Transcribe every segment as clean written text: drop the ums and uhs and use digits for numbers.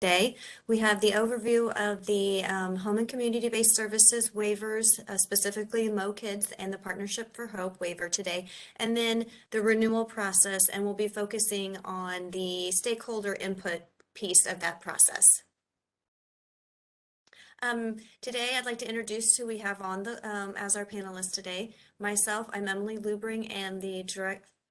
Today, we have the overview of the home and community-based services waivers, specifically MOCDD and the Partnership for Hope waiver today, and then the renewal process, and we'll be focusing on the stakeholder input piece of that process. Today, I'd like to introduce who we have on the as our panelists today. Myself, I'm Emily Lubring, and the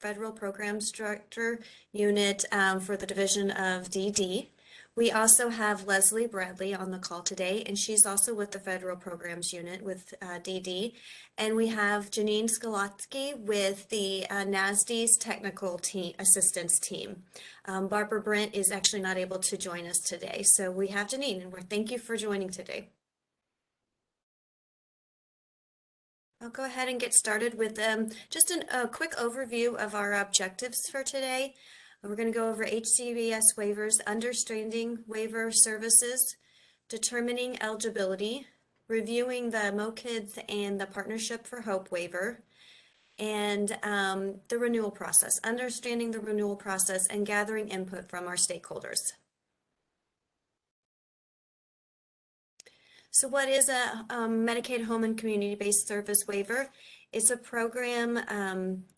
Federal Programs Director Unit for the Division of DD. We also have Leslie Bradley on the call today, and she's also with the Federal Programs Unit with DD. And we have Janine Skolotsky with the NASD's Technical Assistance Team. Barbara Brent is actually not able to join us today. So we have Janine, and thank you for joining today. I'll go ahead and get started with just a quick overview of our objectives for today. We're going to go over Hcbs waivers, understanding waiver services, determining eligibility, reviewing the MOCDD and the Partnership for Hope waiver, and the renewal process, understanding the renewal process and gathering input from our stakeholders. So what is a Medicaid home and community-based service waiver? It's a program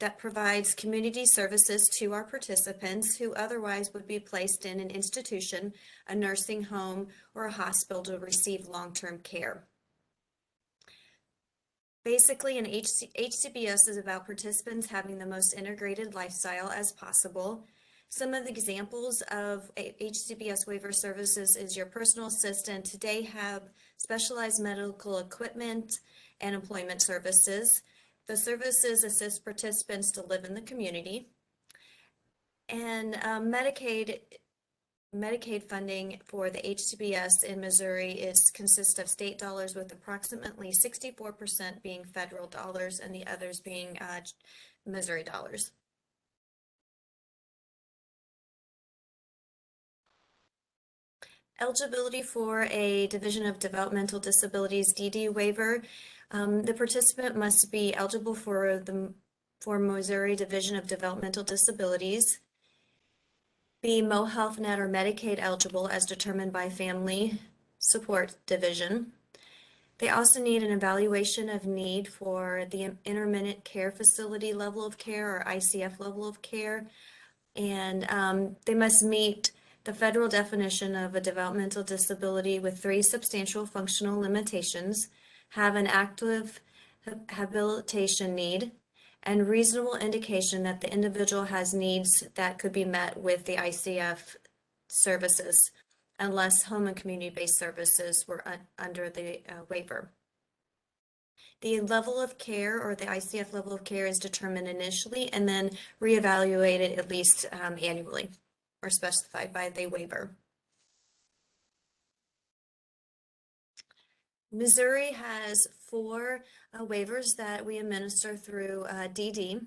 that provides community services to our participants who otherwise would be placed in an institution, a nursing home, or a hospital to receive long-term care. Basically, an Hcbs is about participants having the most integrated lifestyle as possible. Some of the examples of Hcbs waiver services is your personal assistant, day hab, specialized medical equipment, and employment services. The services assist participants to live in the community. And Medicaid funding for the Hcbs in Missouri consists of state dollars, with approximately 64% being federal dollars and the others being Missouri dollars. Eligibility for a Division of Developmental Disabilities DD waiver. The participant must be eligible for Missouri Division of Developmental Disabilities, be MoHealthNet or Medicaid eligible as determined by Family Support Division. They also need an evaluation of need for the intermittent care facility level of care or ICF level of care, and they must meet the federal definition of a developmental disability with 3 substantial functional limitations, have an active habilitation need, and reasonable indication that the individual has needs that could be met with the ICF services, unless home and community-based services were under the waiver. The level of care, or the ICF level of care, is determined initially and then reevaluated at least annually, or specified by the waiver. Missouri has 4 waivers that we administer through DD.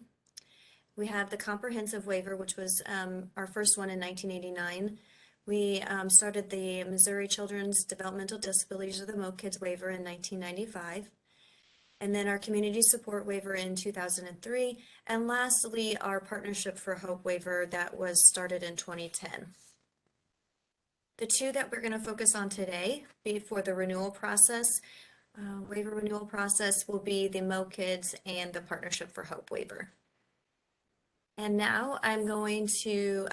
We have the comprehensive waiver, which was our first one in 1989. We started the Missouri Children's Developmental Disabilities, or the MOCDD waiver, in 1995. And then our community support waiver in 2003. And lastly, our Partnership for Hope waiver that was started in 2010. The 2 that we're going to focus on today for the renewal process, waiver renewal process, will be the MOCDD and the Partnership for Hope waiver. And now I'm going to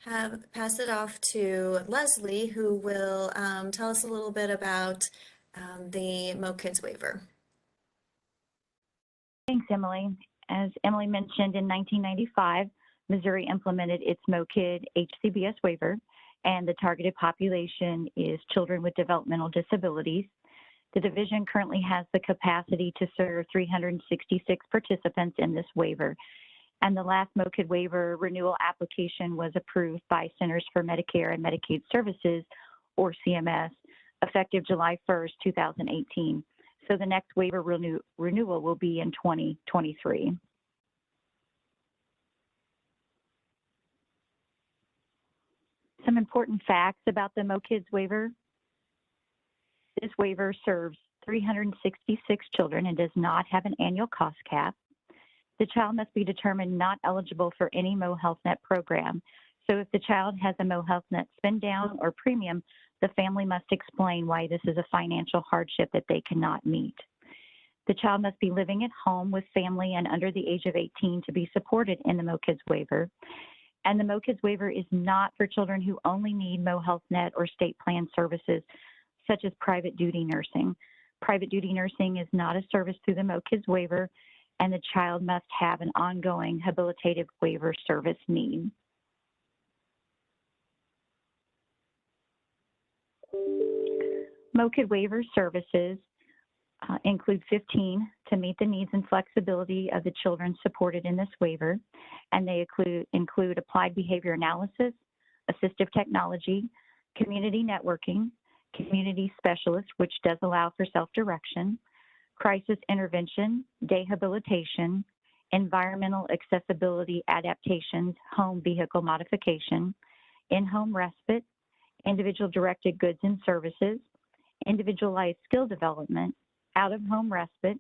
pass it off to Leslie, who will tell us a little bit about the MOCDD waiver. Thanks, Emily. As Emily mentioned, in 1995, Missouri implemented its MOCDD Hcbs waiver, and the targeted population is children with developmental disabilities. The division currently has the capacity to serve 366 participants in this waiver, and the last MOCDD waiver renewal application was approved by Centers for Medicare and Medicaid Services, or CMS, effective July 1st, 2018. So the next waiver renewal will be in 2023. Some important facts about the MOCDD waiver. This waiver serves 366 children and does not have an annual cost cap. The child must be determined not eligible for any MoHealthNet program, So if the child has a MoHealthNet spend down or premium, the family must explain why this is a financial hardship that they cannot meet. The child must be living at home with family and under the age of 18 to be supported in the MOCDD waiver. And the MOCDD waiver is not for children who only need MoHealthNet or state plan services, such as private duty nursing. Private duty nursing is not a service through the MOCDD waiver, and the child must have an ongoing habilitative waiver service need. MOCDD waiver services include 15 to meet the needs and flexibility of the children supported in this waiver, and they include applied behavior analysis, assistive technology, community networking, community specialist, which does allow for self-direction, crisis intervention, day habilitation, environmental accessibility adaptations, home vehicle modification, in-home respite, individual directed goods and services, individualized skill development, out-of-home respite,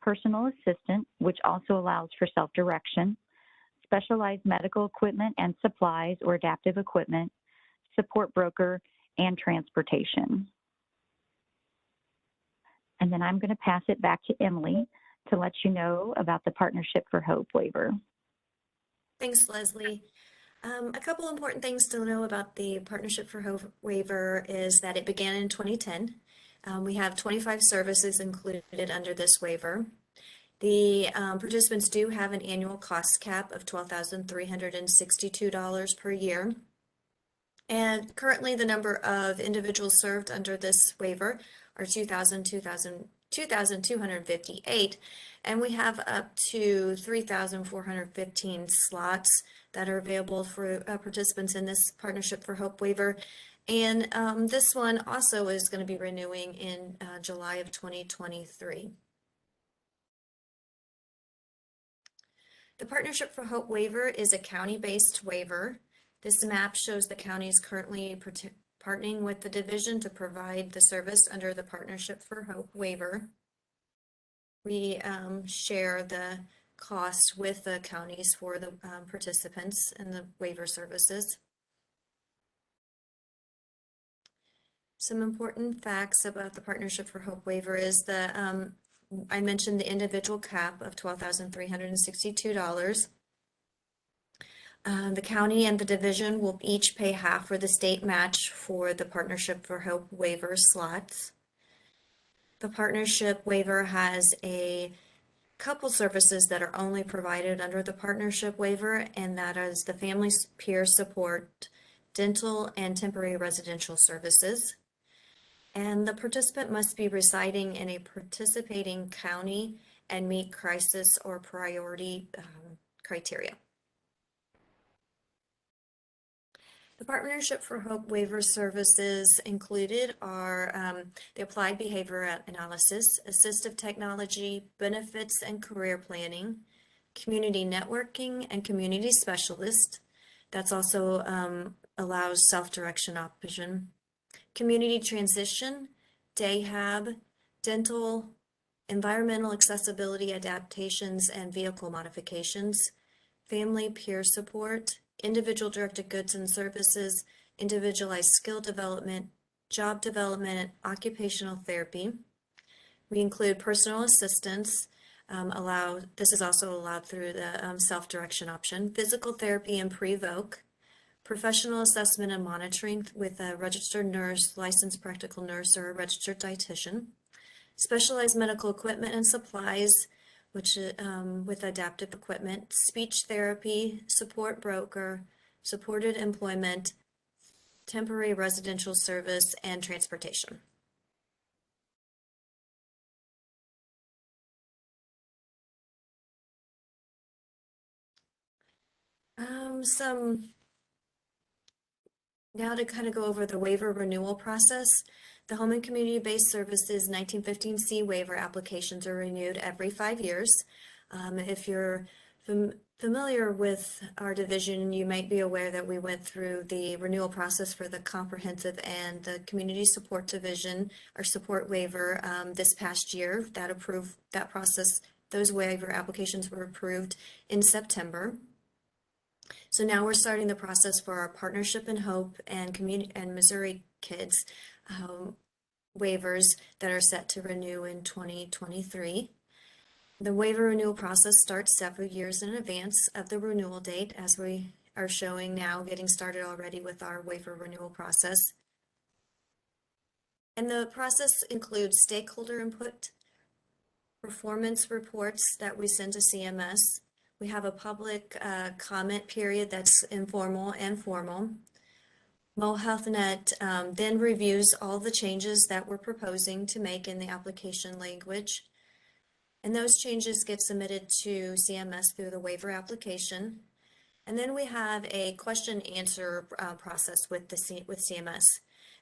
personal assistant, which also allows for self-direction, specialized medical equipment and supplies or adaptive equipment, support broker, and transportation. And then I'm going to pass it back to Emily to let you know about the Partnership for Hope waiver. Thanks, Leslie. A couple important things to know about the Partnership for Hope waiver is that it began in 2010. We have 25 services included under this waiver. The participants do have an annual cost cap of $12,362 per year. And currently the number of individuals served under this waiver are 2,258, and we have up to 3,415 slots that are available for participants in this Partnership for Hope waiver. And this one also is going to be renewing in July of 2023. The Partnership for Hope waiver is a county-based waiver. This map shows the counties currently partnering with the division to provide the service under the Partnership for Hope waiver. We share the costs with the counties for the participants in the waiver services. Some important facts about the Partnership for Hope waiver is that I mentioned the individual cap of $12,362. The county and the division will each pay half for the state match for the Partnership for Hope waiver slots. The partnership waiver has a couple services that are only provided under the partnership waiver, and that is the family peer support, dental, and temporary residential services. And the participant must be residing in a participating county and meet crisis or priority criteria. The Partnership for Hope waiver services included are the applied behavior analysis, assistive technology, benefits and career planning, community networking, and community specialist. That's also allows self-direction option. Community transition, day hab, dental, environmental accessibility adaptations and vehicle modifications, family peer support, individual directed goods and services, individualized skill development, job development, occupational therapy. We include personal assistance, this is also allowed through the self-direction option, physical therapy and pre-voc, professional assessment and monitoring with a registered nurse, licensed practical nurse, or a registered dietitian, specialized medical equipment and supplies, which with adaptive equipment, speech therapy, support broker, supported employment, temporary residential service, and transportation. Now to kind of go over the waiver renewal process. The Home and Community-Based Services 1915C waiver applications are renewed every 5 years. If you're familiar with our division, you might be aware that we went through the renewal process for the comprehensive and the community support division, our support waiver this past year. That process, those waiver applications were approved in September. So now we're starting the process for our Partnership and Hope and Community and Missouri Kids waivers that are set to renew in 2023. The waiver renewal process starts several years in advance of the renewal date, as we are showing now, getting started already with our waiver renewal process. And the process includes stakeholder input, performance reports that we send to CMS. We have a public comment period that's informal and formal. MoHealthNet then reviews all the changes that we're proposing to make in the application language. And those changes get submitted to CMS through the waiver application. And then we have a question answer process with CMS.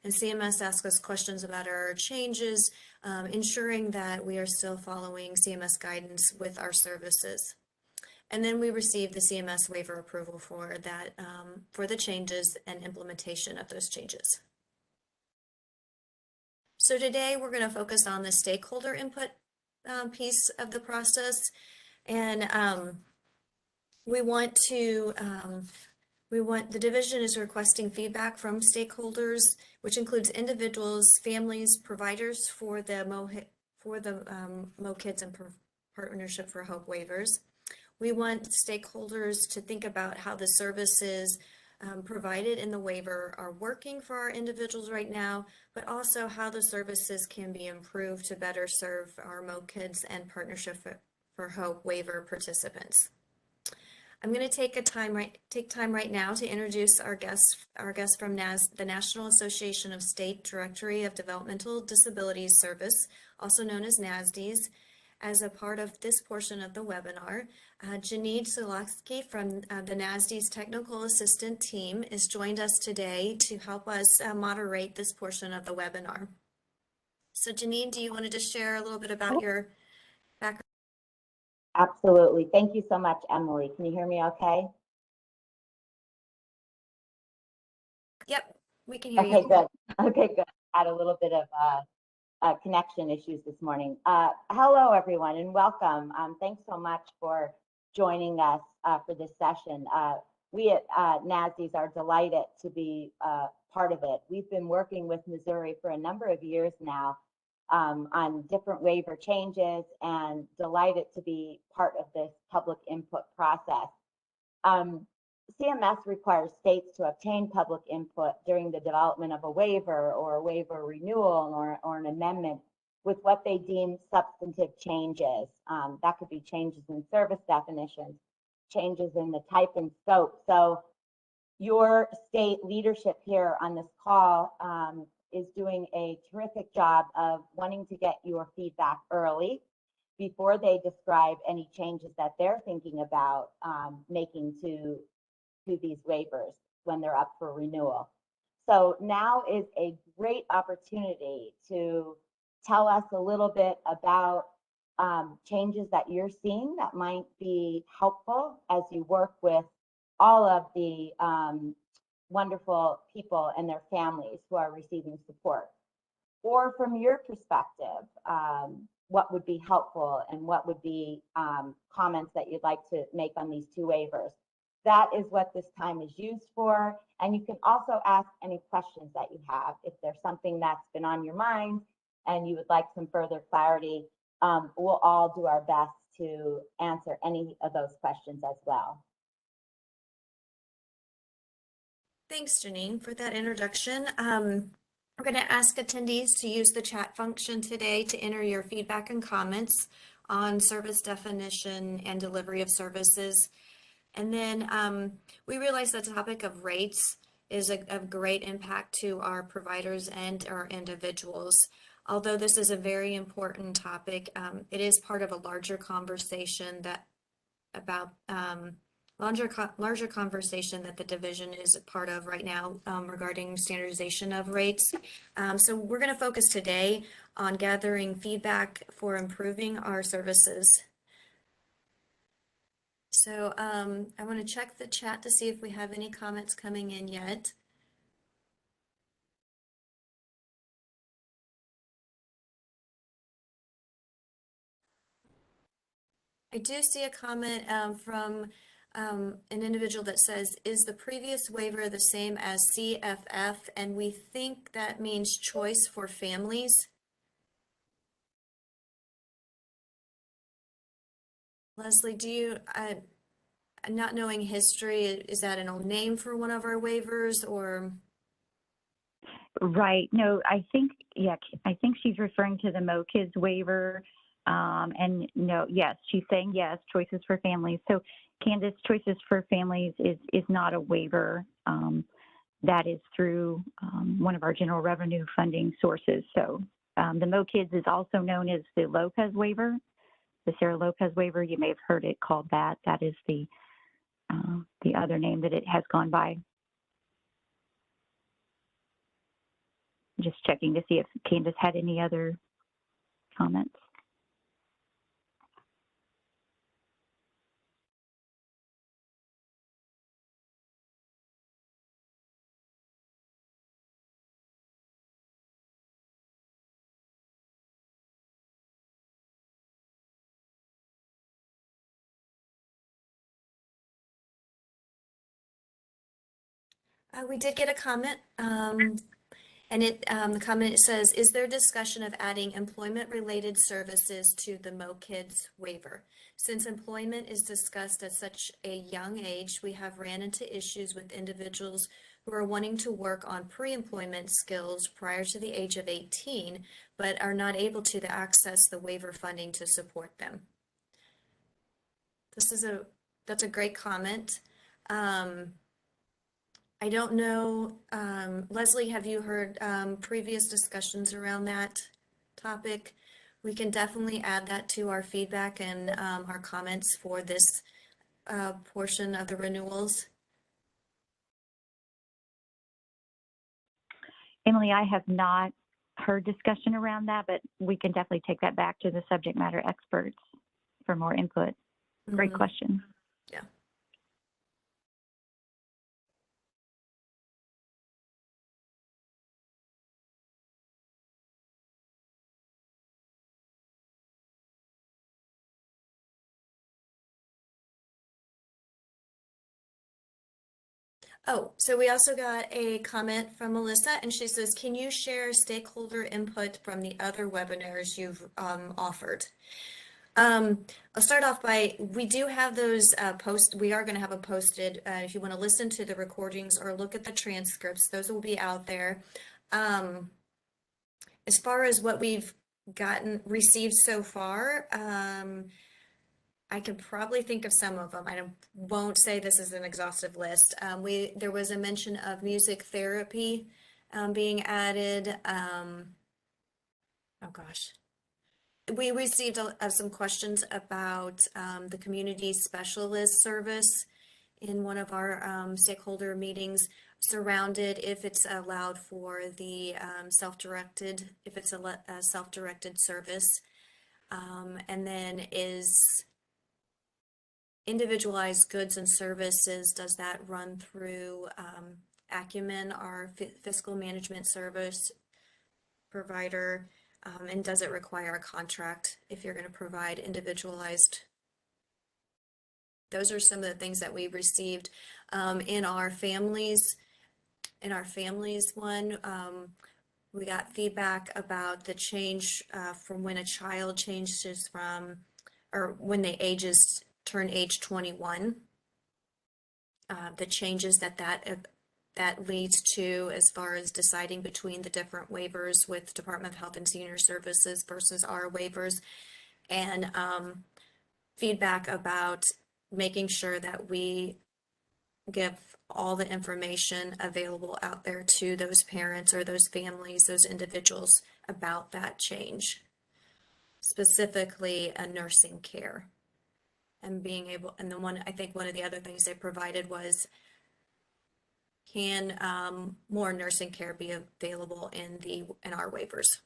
And CMS asks us questions about our changes, ensuring that we are still following CMS guidance with our services. And then we receive the CMS waiver approval for that, for the changes and implementation of those changes. So today we're going to focus on the stakeholder input piece of the process, and the division is requesting feedback from stakeholders, which includes individuals, families, providers for the MOCDD and Partnership for Hope waivers. We want stakeholders to think about how the services provided in the waiver are working for our individuals right now, but also how the services can be improved to better serve our MOCDD and Partnership for Hope waiver participants. I'm going to take time right now to introduce our guest from the National Association of State Directory of Developmental Disabilities Service, also known as NASDs. As a part of this portion of the webinar, Janine Sulowski from the NASD's Technical Assistant team is joined us today to help us moderate this portion of the webinar. So Janine, do you want to just share a little bit about your background? Absolutely. Thank you so much, Emily. Can you hear me okay? Yep, we can hear you. Okay, good. Okay, good. Had a little bit of connection issues this morning. Hello, everyone, and welcome. Thanks so much for joining us for this session. We at NASDs are delighted to be part of it. We've been working with Missouri for a number of years now on different waiver changes, and delighted to be part of this public input process. CMS requires states to obtain public input during the development of a waiver or a waiver renewal or an amendment with what they deem substantive changes. That could be changes in service definitions, changes in the type and scope. So your state leadership here on this call is doing a terrific job of wanting to get your feedback early before they describe any changes that they're thinking about making to these waivers when they're up for renewal. So now is a great opportunity to tell us a little bit about changes that you're seeing that might be helpful as you work with all of the wonderful people and their families who are receiving support. Or from your perspective, what would be helpful and what would be comments that you'd like to make on these two waivers. That is what this time is used for. And you can also ask any questions that you have. If there's something that's been on your mind and you would like some further clarity, we'll all do our best to answer any of those questions as well. Thanks, Janine, for that introduction. We're going to ask attendees to use the chat function today to enter your feedback and comments on service definition and delivery of services. And then we realize the topic of rates is of great impact to our providers and our individuals. Although this is a very important topic, it is part of a larger conversation that about larger conversation that the division is a part of right now regarding standardization of rates. So we're going to focus today on gathering feedback for improving our services. So I want to check the chat to see if we have any comments coming in yet. I do see a comment from an individual that says, is the previous waiver the same as CFF? And we think that means choice for families. Leslie, do you, not knowing history, is that an old name for one of our waivers or? Right. No, I think she's referring to the MOCDD waiver. And no, yes, she's saying yes, choices for families. So Candace, choices for families is not a waiver. That is through one of our general revenue funding sources. So the MOCDD is also known as the Lopez waiver, the Sarah Lopez waiver. You may have heard it called that. That is the other name that it has gone by. Just checking to see if Candace had any other comments. We did get a comment, and the comment says, is there discussion of adding employment-related services to the MOCDD waiver? Since employment is discussed at such a young age, we have ran into issues with individuals who are wanting to work on pre-employment skills prior to the age of 18, but are not able to access the waiver funding to support them. That's a great comment. I don't know, Leslie, have you heard previous discussions around that topic? We can definitely add that to our feedback and our comments for this portion of the renewals. Emily, I have not heard discussion around that, but we can definitely take that back to the subject matter experts for more input. Great question. Yeah. Oh, so we also got a comment from Melissa, and she says, can you share stakeholder input from the other webinars you've offered? I'll start off by, we do have those we are going to have them posted. If you want to listen to the recordings or look at the transcripts, those will be out there. As far as what we've received so far, I can probably think of some of them. I won't say this is an exhaustive list. There was a mention of music therapy being added. Oh gosh. We received some questions about the community specialist service in one of our stakeholder meetings, surrounded if it's allowed for the self-directed, if it's a self-directed service. And then is individualized goods and services, does that run through Acumen, our fiscal management service provider? And does it require a contract if you're going to provide individualized? Those are some of the things that we received in our families. In our families one, we got feedback about the change from when a child changes from, or when they turn age 21. The changes that leads to as far as deciding between the different waivers with Department of Health and Senior Services versus our waivers, and feedback about making sure that we give all the information available out there to those parents or those families, those individuals about that change, specifically a nursing care. And being able, and I think one of the other things they provided was, can more nursing care be available in our waivers?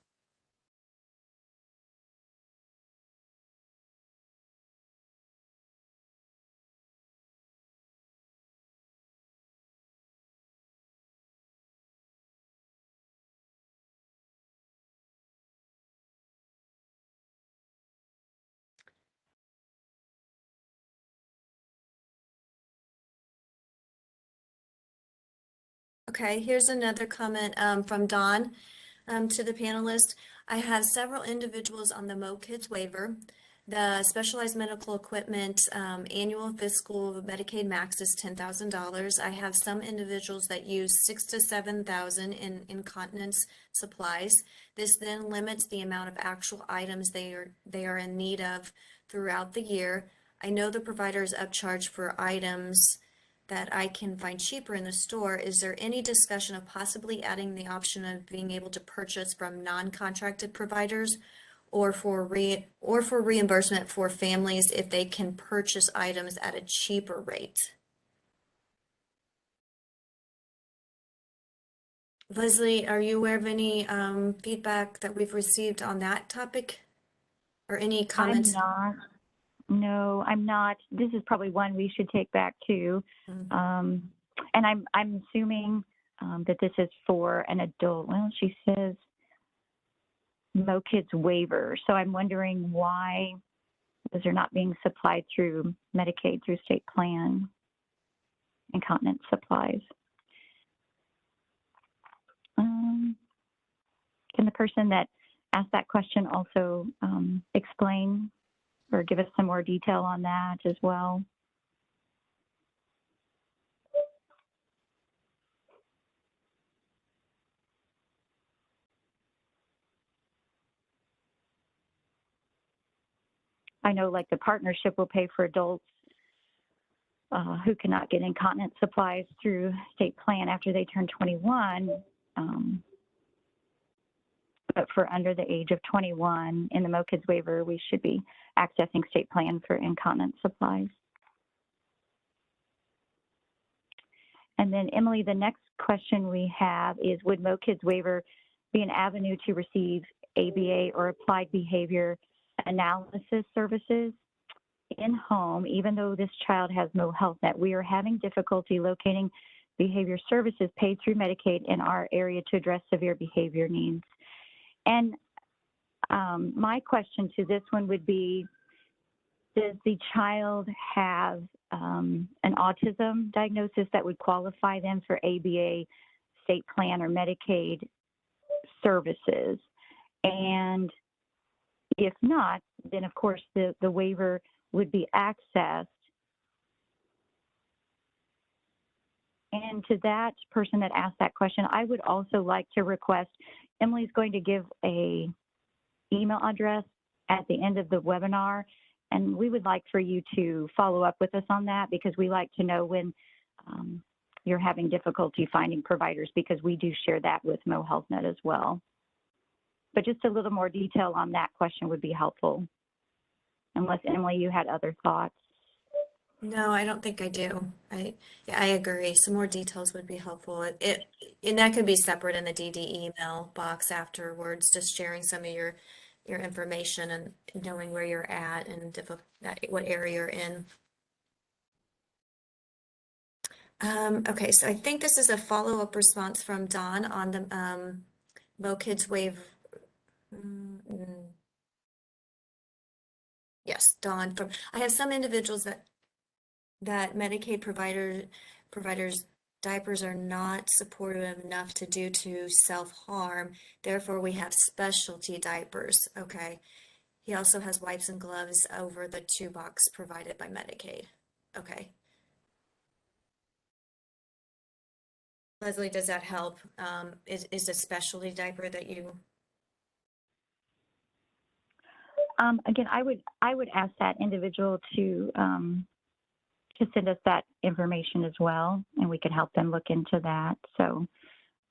Okay, here's another comment from Dawn to the panelist. I have several individuals on the MOCDD waiver. The specialized medical equipment annual fiscal Medicaid max is $10,000. I have some individuals that use $6,000 to $7,000 in incontinence supplies. This then limits the amount of actual items they are in need of throughout the year. I know the provider is upcharged for items that I can find cheaper in the store. Is there any discussion of possibly adding the option of being able to purchase from non-contracted providers or for reimbursement for families if they can purchase items at a cheaper rate? Leslie, are you aware of any feedback that we've received on that topic or any comments? No, I'm not. This is probably one we should take back to. And I'm assuming that this is for an adult. Well, she says MOCDD waiver. So I'm wondering why those are not being supplied through Medicaid, through state plan, incontinence supplies. Can the person that asked that question also explain or give us some more detail on that as well? I know like the partnership will pay for adults who cannot get incontinence supplies through state plan after they turn 21. But for under the age of 21 in the MOCDD waiver, we should be accessing state plan for incontinence supplies. And then Emily, the next question we have is, would MOCDD waiver be an avenue to receive ABA or applied behavior analysis services in home, even though this child has no health net? We are having difficulty locating behavior services paid through Medicaid in our area to address severe behavior needs. And my question to this one would be, does the child have an autism diagnosis that would qualify them for ABA, state plan, or Medicaid services? And if not, then of course the waiver would be accessed. And to that person that asked that question, I would also like to request, Emily's going to give a email address at the end of the webinar, and we would like for you to follow up with us on that, because we like to know when you're having difficulty finding providers, because we do share that with MoHealthNet as well. But just a little more detail on that question would be helpful. Unless, Emily, you had other thoughts. No, I don't think I do. I agree. Some more details would be helpful. And that could be separate in the DD email box afterwards, just sharing some of your information and knowing where you're at and what area you're in. Okay, so I think this is a follow-up response from Dawn on the MOCDD waiver. Yes, Dawn. I have some individuals that Medicaid providers diapers are not supportive enough to due to self-harm. Therefore, we have specialty diapers. Okay. He also has wipes and gloves over the 2-box provided by Medicaid. Okay. Leslie, does that help? Is a specialty diaper that you? Again, I would ask that individual to send us that information as well, and we could help them look into that. So,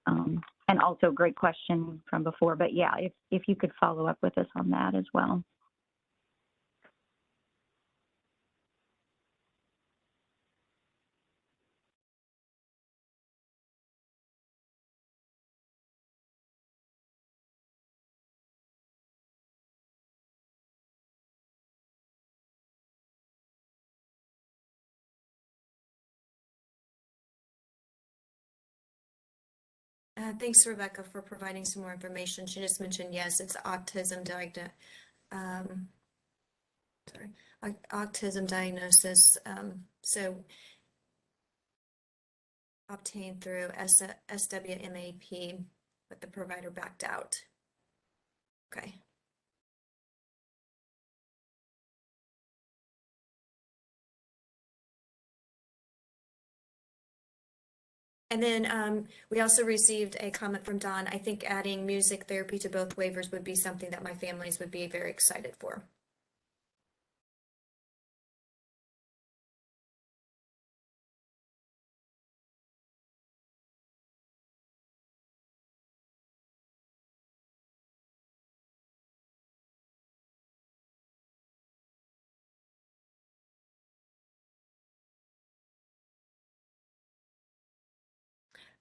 and also great question from before, but yeah, if you could follow up with us on that as well. Thanks, Rebecca, for providing some more information. She just mentioned, yes, it's autism autism diagnosis. So obtained through SWMAP, but the provider backed out. Okay. And then we also received a comment from Don. I think adding music therapy to both waivers would be something that my families would be very excited for.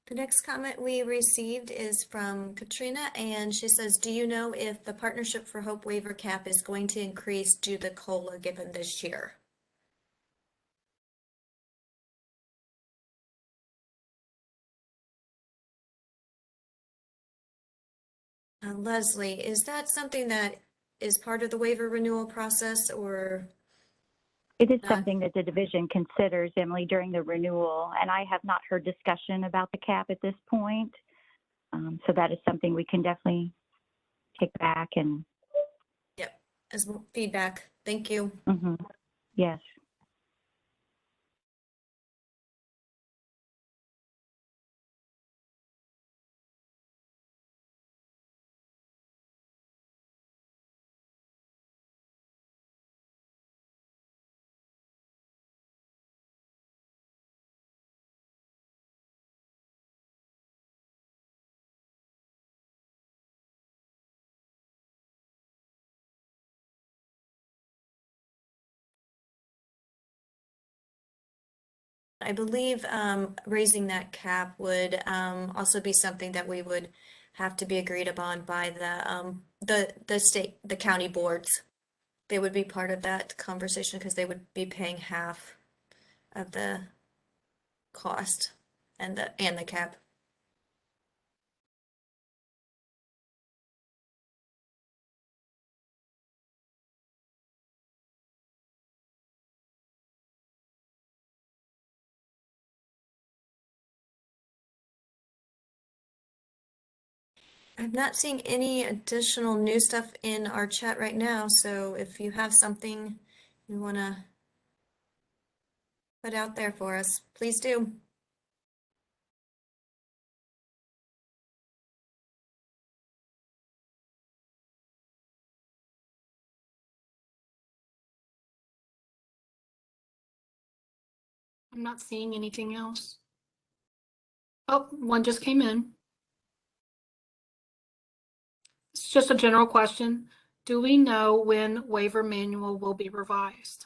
The next comment we received is from Katrina, and she says, do you know if the Partnership for Hope waiver cap is going to increase due to the COLA given this year? Leslie, is that something that is part of the waiver renewal process, or? It is Not? something that the division considers, Emily, during the renewal, and I have not heard discussion about the cap at this point. So that is something we can definitely take back and. Yep, as feedback. Thank you. Yes. I believe raising that cap would also be something that we would have to be agreed upon by the state, the county boards. They would be part of that conversation because they would be paying half of the cost and the cap. I'm not seeing any additional new stuff in our chat right now, so if you have something you want to put out there for us, please do. I'm not seeing anything else. Oh, one just came in. It's just a general question. Do we know when waiver manual will be revised?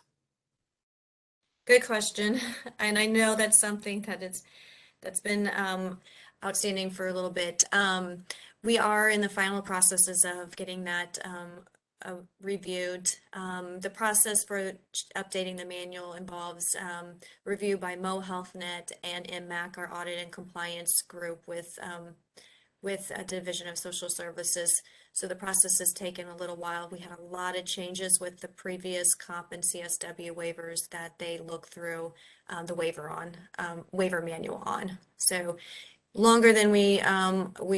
Good question. And I know that's something that's been outstanding for a little bit. We are in the final processes of getting that reviewed. The process for updating the manual involves review by MoHealthNet and MMAC, our audit and compliance group with a Division of Social Services. So the process has taken a little while. We had a lot of changes with the previous COMP and CSW waivers that they look through the waiver manual on. So longer than we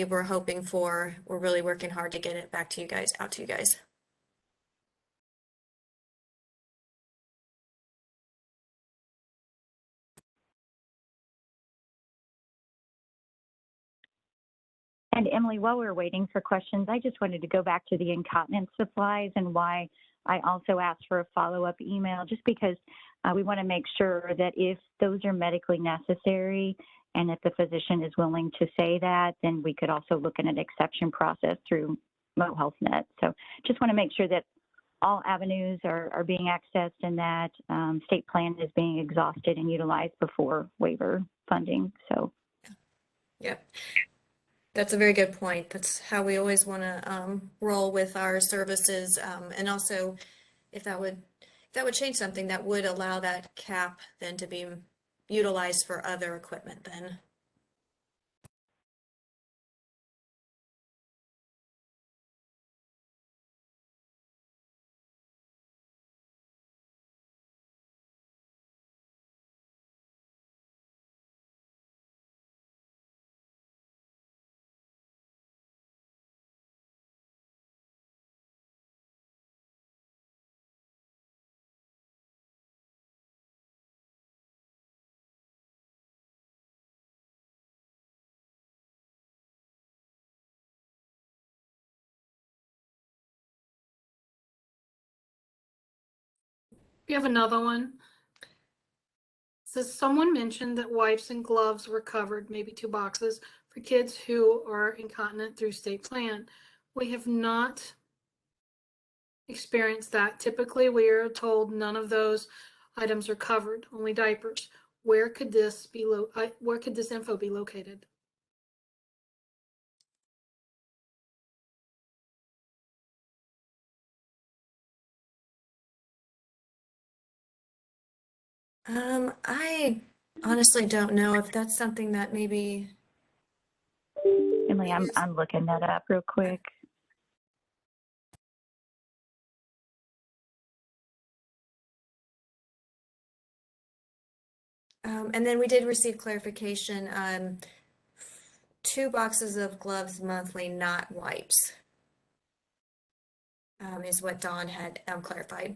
were hoping for. We're really working hard to get it back to you guys, out to you guys. And Emily, while we're waiting for questions, I just wanted to go back to the incontinence supplies and why I also asked for a follow-up email, just because we want to make sure that if those are medically necessary and if the physician is willing to say that, then we could also look at an exception process through MoHealthNet. So just want to make sure that all avenues are being accessed and that state plan is being exhausted and utilized before waiver funding. So. Yep. That's a very good point. That's how we always want to roll with our services, and also if that would change something, that would allow that cap then to be utilized for other equipment then. We have another one. Says someone mentioned that wipes and gloves were covered, maybe 2 boxes, for kids who are incontinent through state plan. We have not experienced that. Typically, we are told none of those items are covered, only diapers. Where could this be where could this info be located? I honestly don't know if that's something that maybe. Emily, I'm looking that up real quick. And then we did receive clarification, 2 boxes of gloves monthly, not wipes, is what Dawn had clarified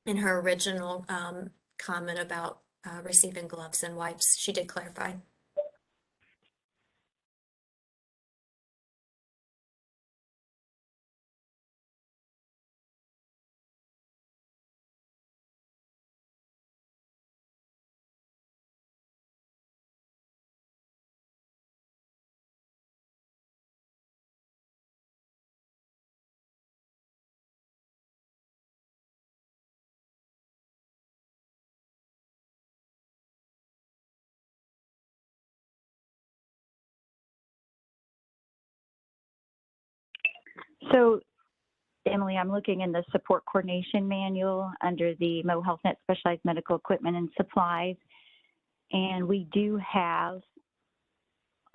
in her original comment about receiving gloves and wipes. She did clarify. So, Emily, I'm looking in the support coordination manual under the Mo Health Net Specialized Medical Equipment and Supplies. And we do have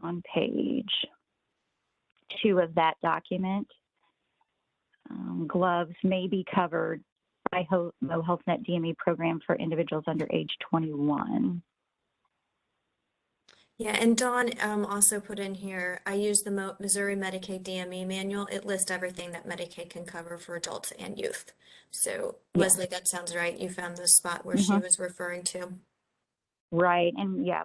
on page 2 of that document, gloves may be covered by Mo Health Net DME program for individuals under age 21. Yeah, and Dawn also put in here, I use the Missouri Medicaid DME manual. It lists everything that Medicaid can cover for adults and youth. So Yeah. Leslie, that sounds right. You found the spot where she was referring to. Right, and yeah.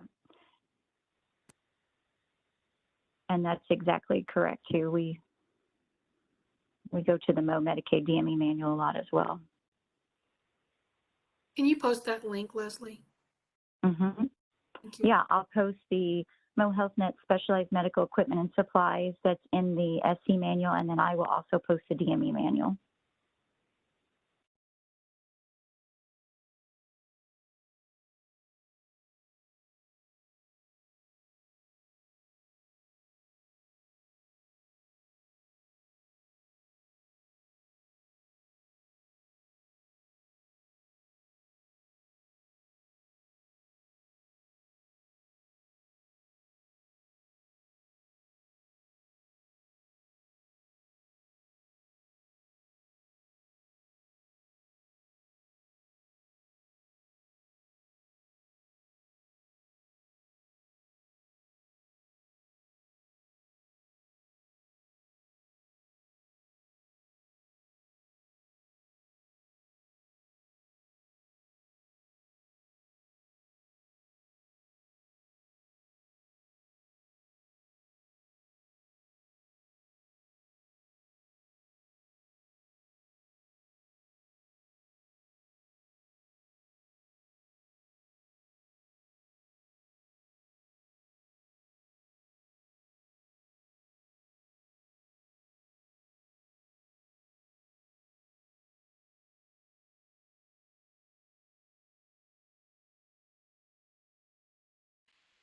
And that's exactly correct too. We go to the Mo Medicaid DME manual a lot as well. Can you post that link, Leslie? Mm-hmm. Thank you. Yeah, I'll post the Mo Health Net Specialized Medical Equipment and Supplies that's in the SC manual, and then I will also post the DME manual.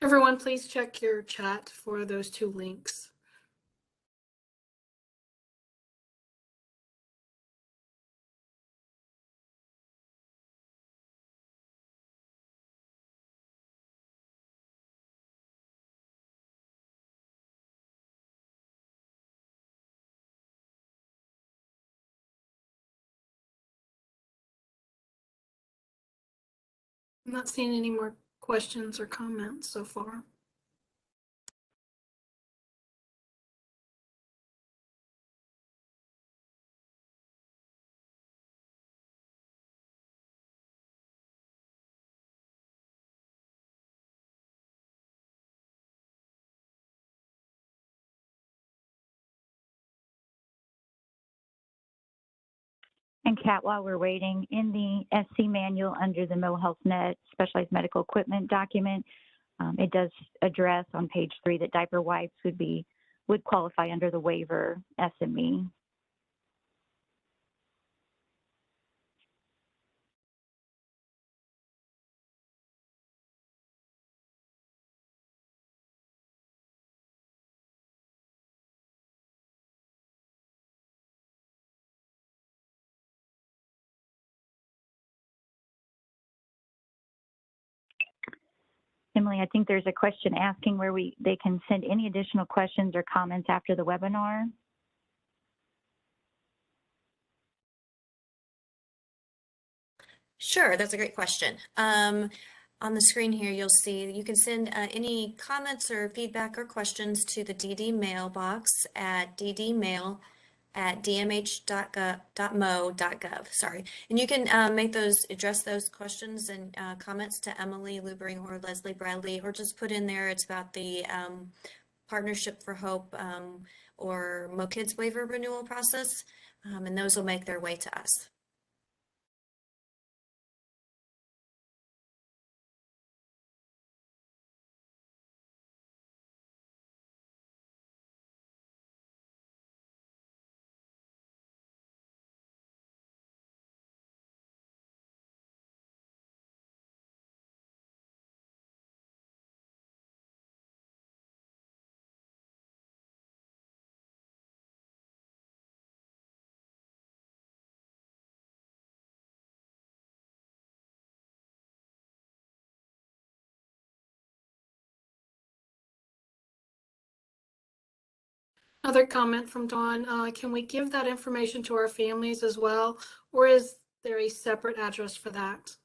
Everyone, please check your chat for those 2 links. I'm not seeing any more questions or comments so far. And Kat, while we're waiting, in the SC manual under the Mental Health Net Specialized Medical Equipment document, it does address on page 3 that diaper wipes would qualify under the waiver SME. Emily, I think there's a question asking where they can send any additional questions or comments after the webinar. Sure, that's a great question. On the screen here, you'll see you can send any comments or feedback or questions to the DD mailbox at ddmail@dmh.mo.gov. Sorry, and you can address those questions and comments to Emily Lubering or Leslie Bradley, or just put in there it's about the Partnership for Hope or MOCDD waiver renewal process, and those will make their way to us. Another comment from Dawn, can we give that information to our families as well, or is there a separate address for that?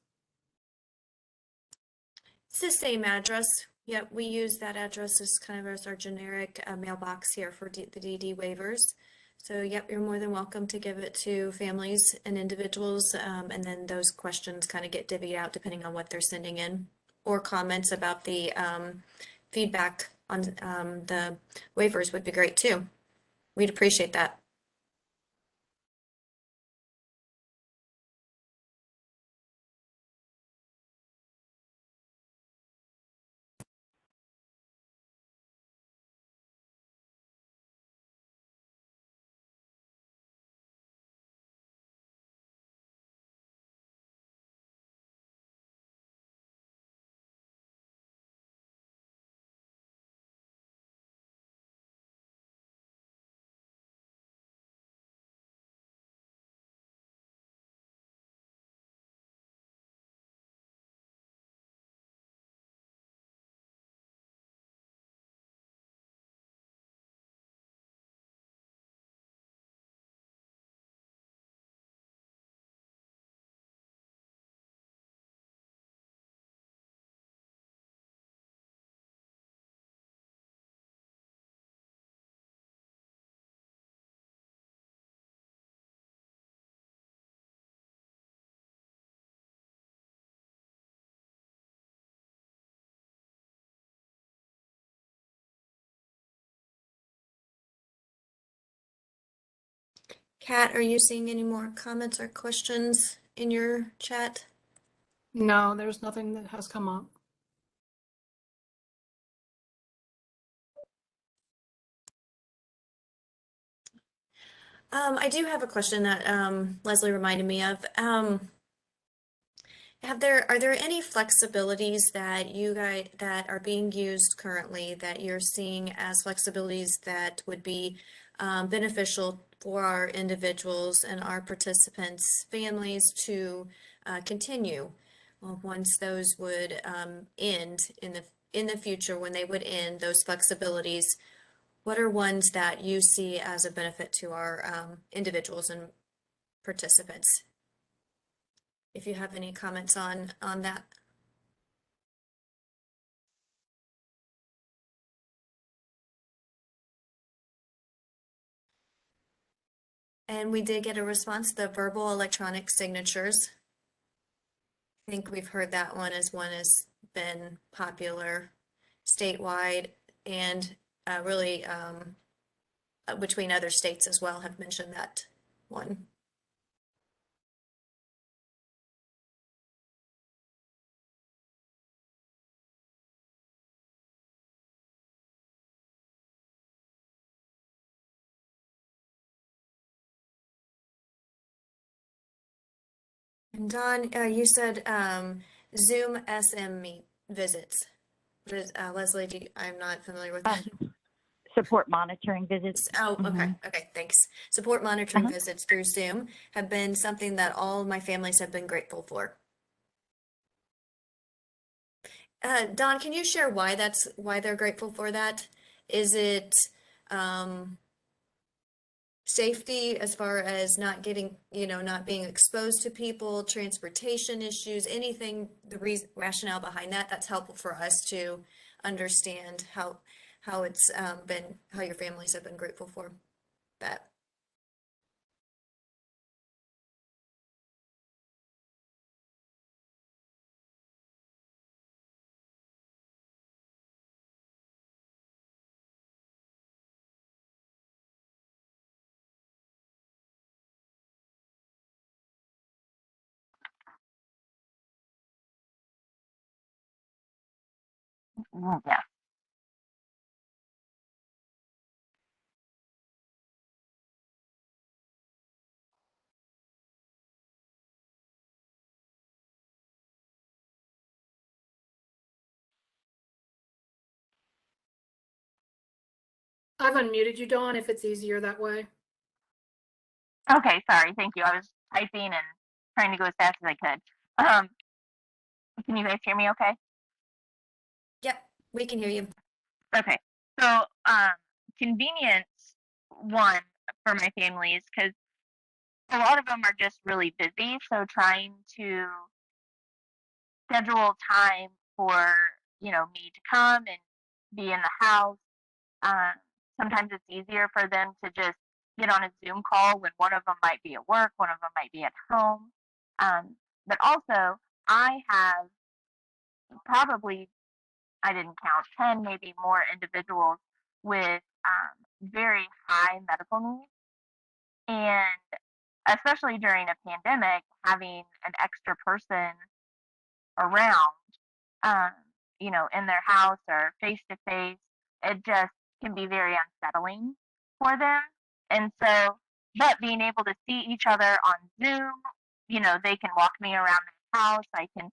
It's the same address. Yep, we use that address as kind of as our generic mailbox here for the DD waivers. So yep, you're more than welcome to give it to families and individuals, and then those questions kind of get divvied out depending on what they're sending in, or comments about the feedback on the waivers would be great too. We'd appreciate that. Kat, are you seeing any more comments or questions in your chat? No, there's nothing that has come up. I do have a question that Leslie reminded me of. Are there any flexibilities that you guys that are being used currently that you're seeing as flexibilities that would be beneficial for our individuals and our participants' families to continue once those would end in the future, when they would end those flexibilities? What are ones that you see as a benefit to our individuals and participants? If you have any comments on that. And we did get a response, the verbal electronic signatures. I think we've heard that one as been popular statewide, and really between other states as well have mentioned that one. And Don, you said Zoom SM meet visits. Leslie, I'm not familiar with that. Support monitoring visits. Oh, okay. Mhm. Okay, thanks. Support monitoring Uh-huh. visits through Zoom have been something that all my families have been grateful for. Don, can you share why they're grateful for that? Is it safety as far as not getting, not being exposed to people, transportation issues, anything, the reason, rationale behind that? That's helpful for us to understand how it's been, how your families have been grateful for that. Yeah. I've unmuted you, Dawn, if it's easier that way. Okay, sorry. Thank you. I was typing and trying to go as fast as I could. Can you guys hear me okay? Yep, we can hear you. Okay. So, convenience, one, for my families, because a lot of them are just really busy. So, trying to schedule time for, me to come and be in the house. Um, Sometimes it's easier for them to just get on a Zoom call when one of them might be at work, one of them might be at home. But also, I have probably, I didn't count, 10, maybe more individuals with very high medical needs. And especially during a pandemic, having an extra person around, um, in their house or face to face, it just can be very unsettling for them. And so, but being able to see each other on Zoom, they can walk me around the house, I can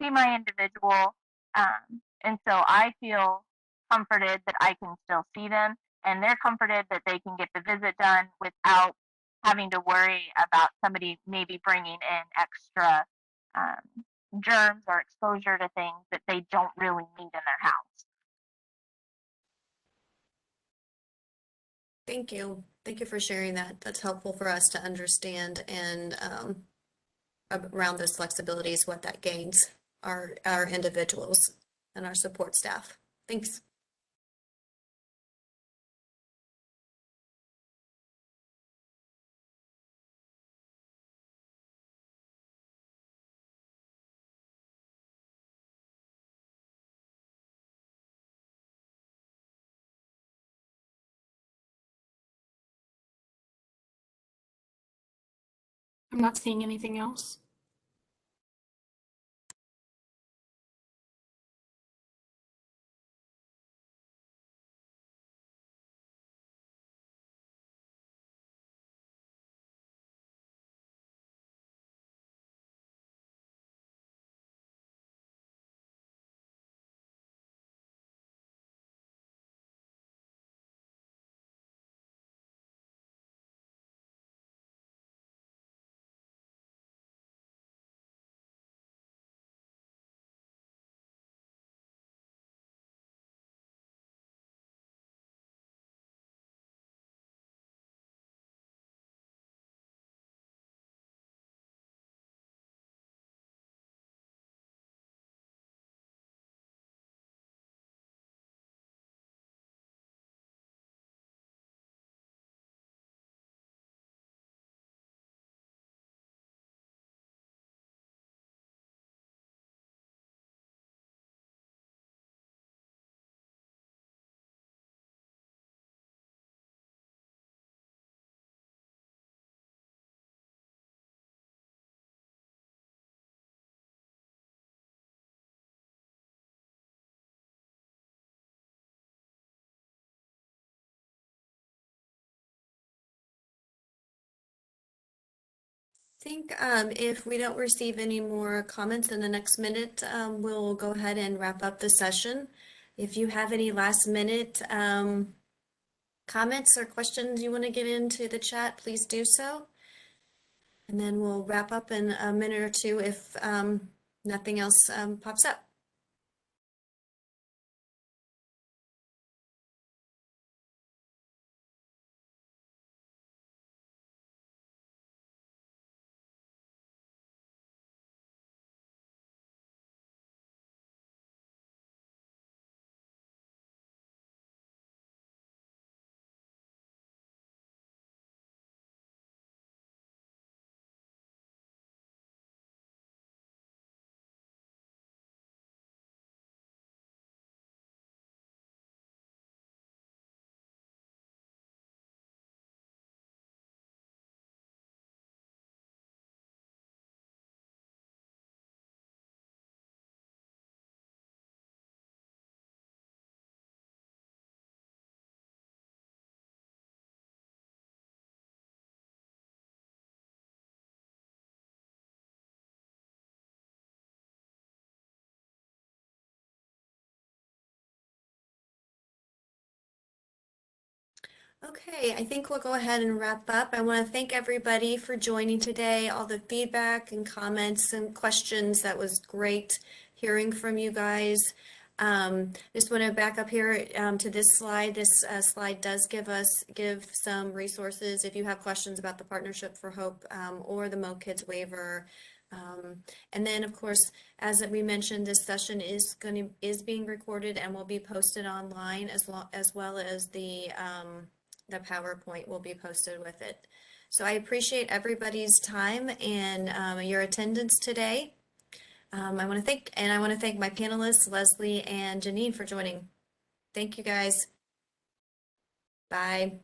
see my individual. And so I feel comforted that I can still see them, and they're comforted that they can get the visit done without having to worry about somebody maybe bringing in extra um, germs or exposure to things that they don't really need in their house. Thank you. Thank you for sharing that. That's helpful for us to understand and around those flexibilities, what that gains our individuals and our support staff. Thanks. I'm not seeing anything else. think if we don't receive any more comments in the next minute, we'll go ahead and wrap up the session. If you have any last minute comments or questions you want to get into the chat, please do so. And then we'll wrap up in a minute or two if nothing else pops up. Okay, I think we'll go ahead and wrap up. I want to thank everybody for joining today, all the feedback and comments and questions. That was great hearing from you guys. Just want to back up here to this slide. This slide does give some resources if you have questions about the Partnership for Hope or the MOCDD waiver. And then, of course, as we mentioned, this session is being recorded and will be posted online as well as the PowerPoint will be posted with it. So I appreciate everybody's time and your attendance today. I want to thank my panelists, Leslie and Janine, for joining. Thank you guys. Bye.